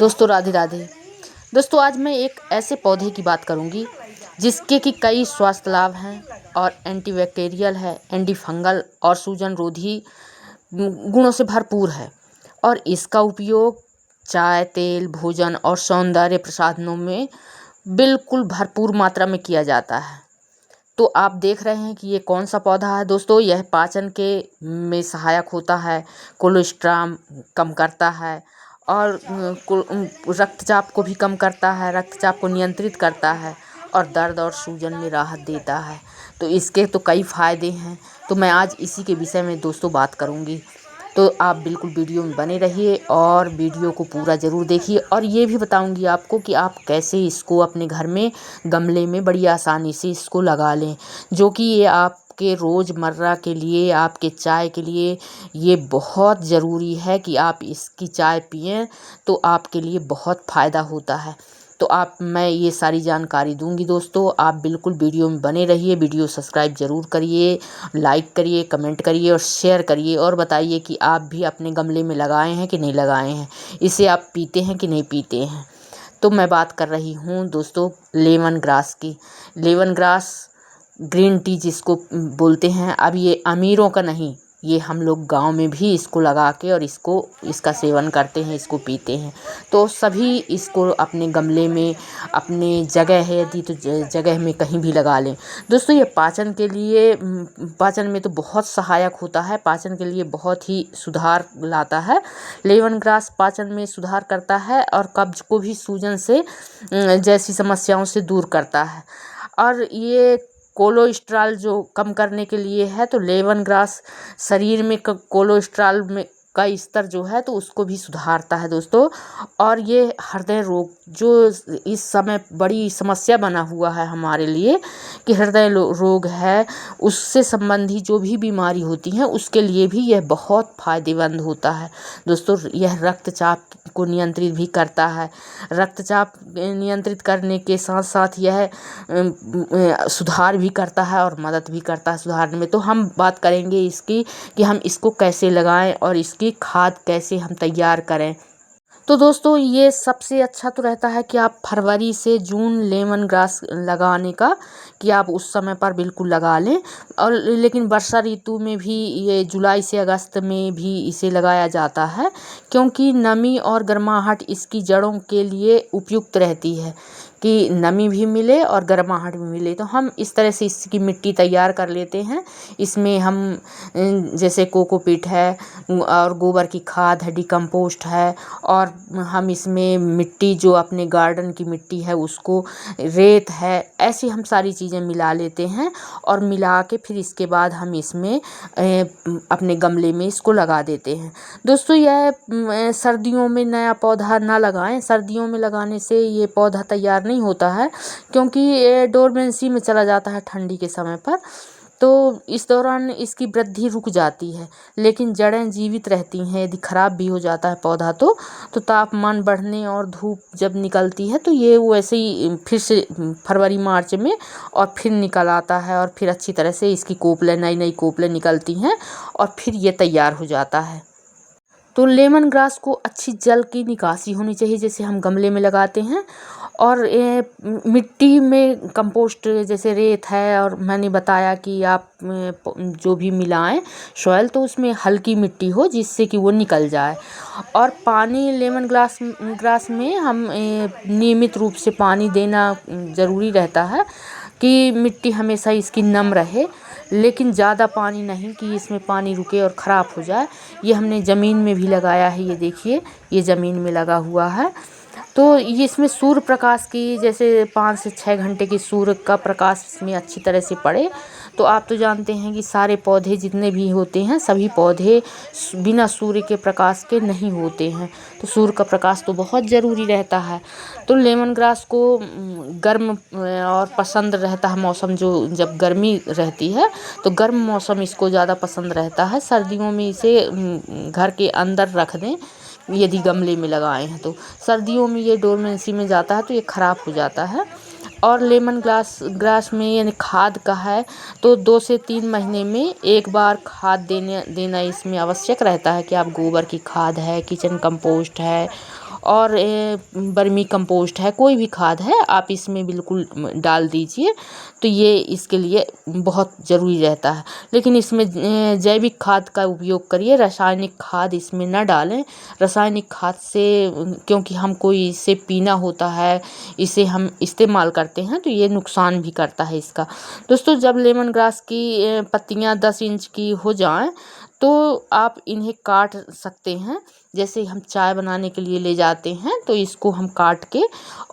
दोस्तों राधे राधे। दोस्तों आज मैं एक ऐसे पौधे की बात करूंगी जिसके कि कई स्वास्थ्य लाभ हैं और एंटीबैक्टीरियल है, एंटी फंगल और सूजन रोधी गुणों से भरपूर है। और इसका उपयोग चाय, तेल, भोजन और सौंदर्य प्रसाधनों में बिल्कुल भरपूर मात्रा में किया जाता है। तो आप देख रहे हैं कि ये कौन सा पौधा है। दोस्तों यह पाचन के में सहायक होता है, कोलेस्ट्रॉल कम करता है और रक्तचाप को भी कम करता है, रक्तचाप को नियंत्रित करता है और दर्द और सूजन में राहत देता है। तो इसके तो कई फ़ायदे हैं। तो मैं आज इसी के विषय में दोस्तों बात करूंगी। तो आप बिल्कुल वीडियो में बने रहिए और वीडियो को पूरा ज़रूर देखिए। और ये भी बताऊंगी आपको कि आप कैसे इसको अपने घर में गमले में बड़ी आसानी से इसको लगा लें, जो कि ये आपके रोज़मर्रा के लिए, आपके चाय के लिए ये बहुत ज़रूरी है कि आप इसकी चाय पिएं तो आपके लिए बहुत फ़ायदा होता है। तो मैं ये सारी जानकारी दूंगी दोस्तों, आप बिल्कुल वीडियो में बने रहिए। वीडियो सब्सक्राइब ज़रूर करिए, लाइक करिए, कमेंट करिए और शेयर करिए और बताइए कि आप भी अपने गमले में लगाए हैं कि नहीं लगाए हैं, इसे आप पीते हैं कि नहीं पीते हैं। तो मैं बात कर रही हूँ दोस्तों लेमन ग्रास की। लेमन ग्रास ग्रीन टी जिसको बोलते हैं। अब ये अमीरों का नहीं, ये हम लोग गांव में भी इसको लगा के और इसका सेवन करते हैं, इसको पीते हैं। तो सभी इसको अपने गमले में, अपने जगह है यदि तो जगह में कहीं भी लगा लें। दोस्तों ये पाचन के लिए, पाचन में तो बहुत सहायक होता है, पाचन के लिए बहुत ही सुधार लाता है। लेमन ग्रास पाचन में सुधार करता है और कब्ज को भी, सूजन से जैसी समस्याओं से दूर करता है। और ये कोलेस्ट्रॉल जो कम करने के लिए है, तो लेमन ग्रास शरीर में कोलेस्ट्रॉल में का स्तर जो है तो उसको भी सुधारता है दोस्तों। और ये हृदय रोग जो इस समय बड़ी समस्या बना हुआ है हमारे लिए कि हृदय रोग है, उससे संबंधी जो भी बीमारी होती है उसके लिए भी यह बहुत फायदेमंद होता है दोस्तों। यह रक्तचाप को नियंत्रित भी करता है। रक्तचाप नियंत्रित करने के साथ साथ यह सुधार भी करता है और मदद भी करता है सुधारने में। तो हम बात करेंगे इसकी कि हम इसको कैसे लगाएं और इसकी खाद कैसे हम तैयार करें। तो दोस्तों ये सबसे अच्छा तो रहता है कि आप फरवरी से जून लेमन ग्रास लगाने का, कि आप उस समय पर बिल्कुल लगा लें। और लेकिन वर्षा ऋतु में भी ये जुलाई से अगस्त में भी इसे लगाया जाता है, क्योंकि नमी और गर्माहट इसकी जड़ों के लिए उपयुक्त रहती है कि नमी भी मिले और गर्माहट भी मिले। तो हम इस तरह से इसकी मिट्टी तैयार कर लेते हैं। इसमें हम जैसे कोकोपीट है और गोबर की खाद है, डिकम्पोस्ट है, और हम इसमें मिट्टी जो अपने गार्डन की मिट्टी है उसको, रेत है, ऐसी हम सारी चीज़ें मिला लेते हैं। और मिला के फिर इसके बाद हम इसमें अपने गमले में इसको लगा देते हैं। दोस्तों यह सर्दियों में नया पौधा ना लगाएं। सर्दियों में लगाने से ये पौधा तैयार नहीं होता है, क्योंकि ये डोरमेंसी में चला जाता है ठंडी के समय पर। तो इस दौरान इसकी वृद्धि रुक जाती है, लेकिन जड़ें जीवित रहती हैं। यदि ख़राब भी हो जाता है पौधा तो तापमान बढ़ने और धूप जब निकलती है तो ये वैसे ही फिर से फरवरी मार्च में और फिर निकल आता है और फिर अच्छी तरह से इसकी कोपलें, नई नई कोपलें निकलती हैं और फिर ये तैयार हो जाता है। तो लेमन ग्रास को अच्छी जल की निकासी होनी चाहिए जैसे हम गमले में लगाते हैं। और मिट्टी में कंपोस्ट जैसे रेत है, और मैंने बताया कि आप जो भी मिलाएं सॉइल, तो उसमें हल्की मिट्टी हो जिससे कि वो निकल जाए। और पानी लेमन ग्रास में हम नियमित रूप से पानी देना ज़रूरी रहता है कि मिट्टी हमेशा इसकी नम रहे, लेकिन ज़्यादा पानी नहीं कि इसमें पानी रुके और ख़राब हो जाए। ये हमने ज़मीन में भी लगाया है, ये देखिए ये ज़मीन में लगा हुआ है। तो ये इसमें सूर्य प्रकाश की, जैसे 5 से 6 घंटे की सूर्य का प्रकाश इसमें अच्छी तरह से पड़े। तो आप तो जानते हैं कि सारे पौधे जितने भी होते हैं, सभी पौधे बिना सूर्य के प्रकाश के नहीं होते हैं, तो सूर्य का प्रकाश तो बहुत ज़रूरी रहता है। तो लेमन ग्रास को गर्म और पसंद रहता है मौसम, जो जब गर्मी रहती है तो गर्म मौसम इसको ज़्यादा पसंद रहता है। सर्दियों में इसे घर के अंदर रख दें यदि गमले में लगाए हैं, तो सर्दियों में ये डोरमेंसी में जाता है तो ये ख़राब हो जाता है। और लेमन ग्रास में यानी खाद का है तो 2 से 3 महीने में एक बार खाद देना इसमें आवश्यक रहता है कि आप गोबर की खाद है, किचन कंपोस्ट है और वर्मी कंपोस्ट है, कोई भी खाद है आप इसमें बिल्कुल डाल दीजिए, तो ये इसके लिए बहुत ज़रूरी रहता है। लेकिन इसमें जैविक खाद का उपयोग करिए, रासायनिक खाद इसमें ना डालें। रासायनिक खाद से क्योंकि हमको इसे पीना होता है, इसे हम इस्तेमाल करते हैं, तो ये नुकसान भी करता है इसका। दोस्तों, जब लेमन ग्रास की पत्तियां 10 इंच की हो जाएं तो आप इन्हें काट सकते हैं। जैसे हम चाय बनाने के लिए ले जाते हैं तो इसको हम काट के,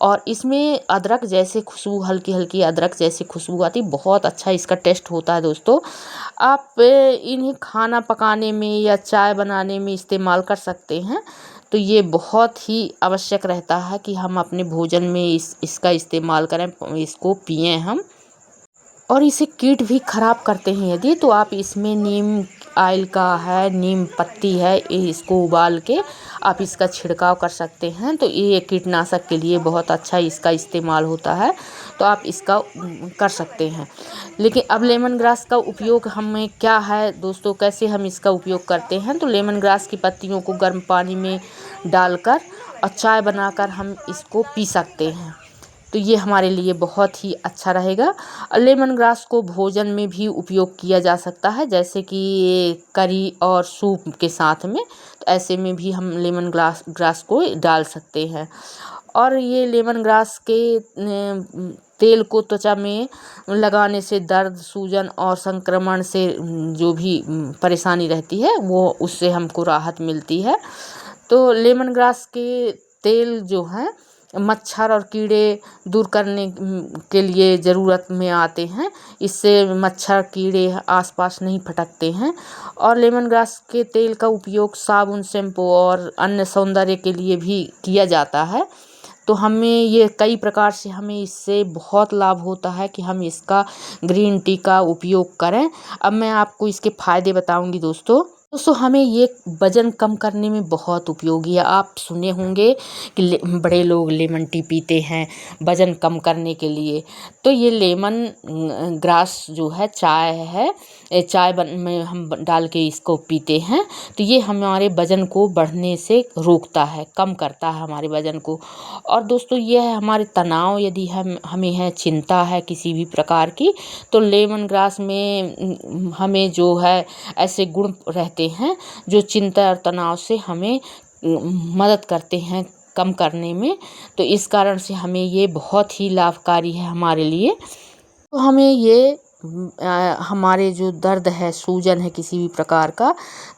और इसमें अदरक जैसे खुशबू, हल्की हल्की अदरक जैसी खुशबू आती, बहुत अच्छा इसका टेस्ट होता है। दोस्तों, आप इन्हें खाना पकाने में या चाय बनाने में इस्तेमाल कर सकते हैं। तो ये बहुत ही आवश्यक रहता है कि हम अपने भोजन में इसका इस्तेमाल करें, इसको पिएं हम। और इसे कीट भी खराब करते हैं यदि, तो आप इसमें नीम ऑयल का है, नीम पत्ती है, इसको उबाल के आप इसका छिड़काव कर सकते हैं। तो ये कीटनाशक के लिए बहुत अच्छा इसका इस्तेमाल होता है, तो आप इसका कर सकते हैं। लेकिन अब लेमन ग्रास का उपयोग हमें क्या है दोस्तों, कैसे हम इसका उपयोग करते हैं? तो लेमन ग्रास की पत्तियों को गर्म पानी में डालकर और चाय बनाकर हम इसको पी सकते हैं, तो ये हमारे लिए बहुत ही अच्छा रहेगा। लेमन ग्रास को भोजन में भी उपयोग किया जा सकता है, जैसे कि करी और सूप के साथ में, तो ऐसे में भी हम लेमन ग्रास को डाल सकते हैं। और ये लेमन ग्रास के तेल को त्वचा में लगाने से दर्द, सूजन और संक्रमण से जो भी परेशानी रहती है वो, उससे हमको राहत मिलती है। तो लेमन ग्रास के तेल जो है मच्छर और कीड़े दूर करने के लिए ज़रूरत में आते हैं। इससे मच्छर कीड़े आसपास नहीं फटकते हैं। और लेमन ग्रास के तेल का उपयोग साबुन, शैम्पू और अन्य सौंदर्य के लिए भी किया जाता है। तो हमें ये कई प्रकार से हमें इससे बहुत लाभ होता है कि हम इसका ग्रीन टी का उपयोग करें। अब मैं आपको इसके फ़ायदे बताऊंगी दोस्तों। हमें ये वज़न कम करने में बहुत उपयोगी है। आप सुने होंगे कि बड़े लोग लेमन टी पीते हैं वज़न कम करने के लिए। तो ये लेमन ग्रास जो है, चाय है, चाय में हम डाल के इसको पीते हैं, तो ये हमारे वज़न को बढ़ने से रोकता है, कम करता है हमारे वज़न को। और दोस्तों, ये है हमारे तनाव, यदि हमें है चिंता है किसी भी प्रकार की, तो लेमन ग्रास में हमें जो है ऐसे गुण रहते हैं जो चिंता और तनाव से हमें मदद करते हैं कम करने में। तो इस कारण से हमें ये बहुत ही लाभकारी है हमारे लिए। तो हमें ये हमारे जो दर्द है, सूजन है किसी भी प्रकार का,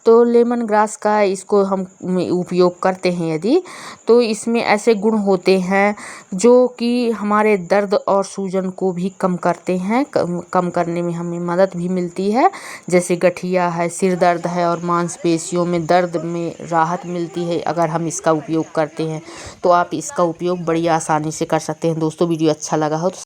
तो लेमन ग्रास का इसको हम उपयोग करते हैं यदि, तो इसमें ऐसे गुण होते हैं जो कि हमारे दर्द और सूजन को भी कम करते हैं, कम करने में हमें मदद भी मिलती है। जैसे गठिया है, सिर दर्द है और मांसपेशियों में दर्द में राहत मिलती है अगर हम इसका उपयोग करते हैं। तो आप इसका उपयोग बड़ी आसानी से कर सकते हैं। दोस्तों, वीडियो अच्छा लगा हो तो